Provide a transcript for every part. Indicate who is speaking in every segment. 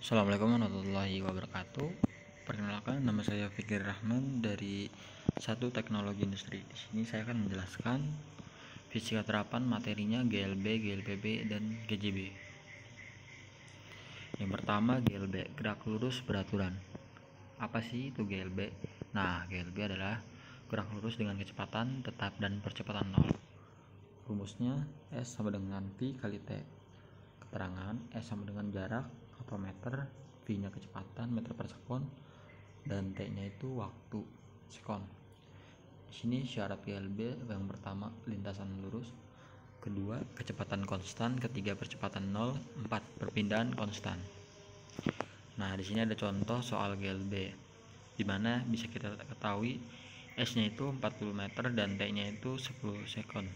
Speaker 1: Assalamualaikum warahmatullahi wabarakatuh. Perkenalkan, nama saya Fikir Rahman dari Satu Teknologi Industri. Di sini saya akan menjelaskan fisika terapan materinya GLB, GLPB, dan GJB. Yang pertama, GLB, gerak lurus beraturan. Apa sih itu GLB? Nah, GLB adalah gerak lurus dengan kecepatan tetap dan percepatan 0. Rumusnya S sama dengan V kali T. Keterangan S sama dengan jarak atau meter, V nya kecepatan meter per sekon, dan T nya itu waktu sekon. Di sini syarat GLB yang pertama lintasan lurus, kedua kecepatan konstan, ketiga percepatan 0, 4 perpindahan konstan. Nah, di sini ada contoh soal GLB di mana bisa kita ketahui S nya itu 40 meter dan T nya itu 10 sekon.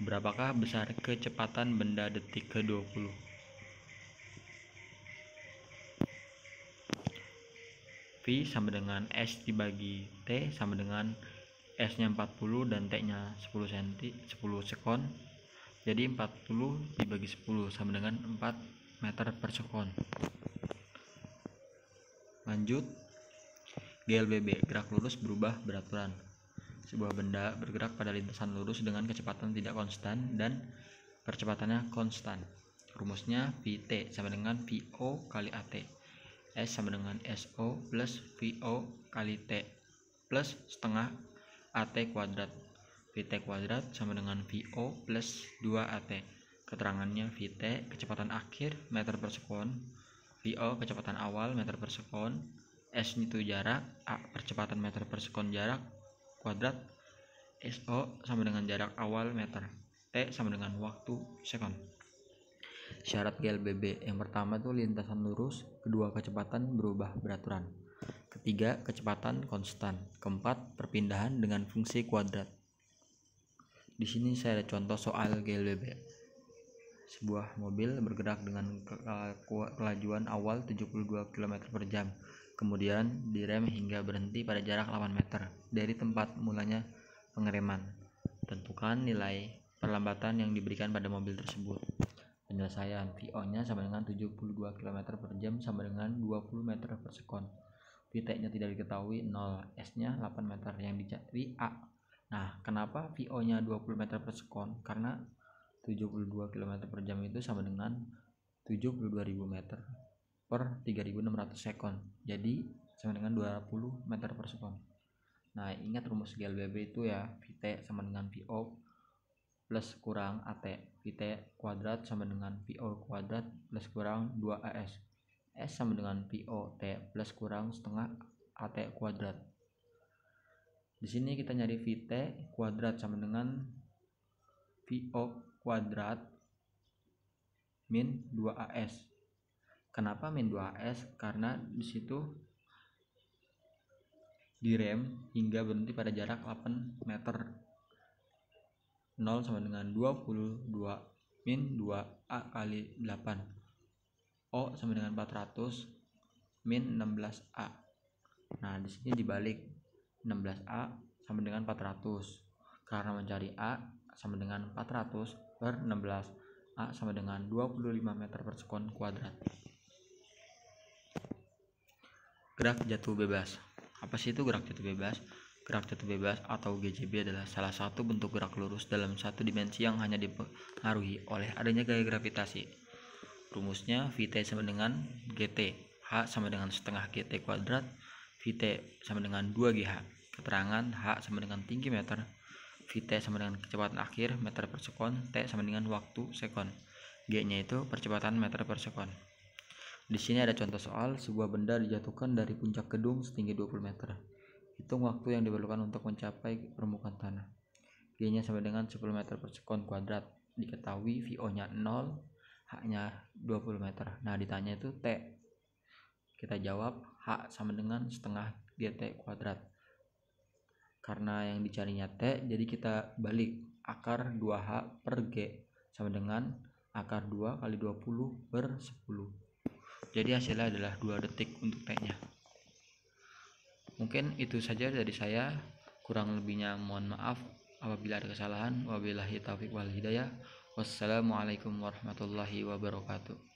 Speaker 1: Berapakah besar kecepatan benda detik ke-20? V sama dengan S dibagi T sama dengan S nya 40 dan T nya 10 sekon. Jadi 40 dibagi 10 sama dengan 4 meter per sekon. Lanjut, GLBB, gerak lurus berubah beraturan. Sebuah benda bergerak pada lintasan lurus dengan kecepatan tidak konstan dan percepatannya konstan. Rumusnya VT sama dengan VO kali AT. S sama dengan SO plus VO kali T plus setengah AT kuadrat. VT kuadrat sama dengan VO plus 2AT. Keterangannya VT kecepatan akhir meter per sekon, VO kecepatan awal meter per sekon, S itu jarak, A percepatan meter per sekon jarak kuadrat, SO sama dengan jarak awal meter, T sama dengan waktu sekon. Syarat GLBB yang pertama itu lintasan lurus, kedua kecepatan berubah beraturan, ketiga kecepatan konstan, keempat perpindahan dengan fungsi kuadrat. Di sini saya ada contoh soal GLBB. Sebuah mobil bergerak dengan kelajuan awal 72 km per jam, kemudian direm hingga berhenti pada jarak 8 meter dari tempat mulanya pengereman. Tentukan nilai perlambatan yang diberikan pada mobil tersebut. Penyelesaian, VO nya sama dengan 72 km per jam sama dengan 20 meter per sekon. VT nya tidak diketahui 0, S nya 8 meter yang dicari A. Nah, kenapa VO nya 20 meter per sekon? Karena 72 km per jam itu sama dengan 72.000 meter per 3.600 sekon. Jadi sama dengan 20 meter per sekon. Nah, ingat rumus GLBB itu ya, VT sama dengan VO plus kurang AT. VT kuadrat sama dengan VO kuadrat plus kurang 2AS. S sama dengan VO T plus kurang setengah AT kuadrat. Di sini kita nyari VT kuadrat sama dengan VO kuadrat min 2AS. Kenapa min 2AS? Karena di situ direm hingga berhenti pada jarak 8 meter. 0 sama dengan 22 min 2A kali 8. O sama dengan 400 min 16A. Nah, di sini dibalik 16A sama dengan 400. Karena mencari A sama dengan 400 per 16. A sama dengan 25 meter per sekon kuadrat. Gerak jatuh bebas. Apa sih itu gerak jatuh bebas? Gerak jatuh bebas atau GJB adalah salah satu bentuk gerak lurus dalam satu dimensi yang hanya dipengaruhi oleh adanya gaya gravitasi. Rumusnya VT sama dengan GT, H sama dengan setengah GT kuadrat, VT sama dengan 2GH. Keterangan H sama dengan tinggi meter, VT sama dengan kecepatan akhir meter per sekon, T sama dengan waktu sekon. G nya itu percepatan meter per sekon. Di sini ada contoh soal sebuah benda dijatuhkan dari puncak gedung setinggi 20 meter. Hitung waktu yang diperlukan untuk mencapai permukaan tanah. G nya sama dengan 10 meter per sekon kuadrat. Diketahui VO nya 0, H nya 20 meter. Nah, ditanya itu T. Kita jawab H sama dengan setengah GT kuadrat. Karena yang dicarinya T, jadi kita balik akar 2H per G sama dengan akar 2 kali 20 per 10. Jadi hasilnya adalah 2 detik untuk T nya. Mungkin itu saja dari saya, kurang lebihnya mohon maaf apabila ada kesalahan. Wabillahi taufiq wal hidayah. Wassalamualaikum warahmatullahi wabarakatuh.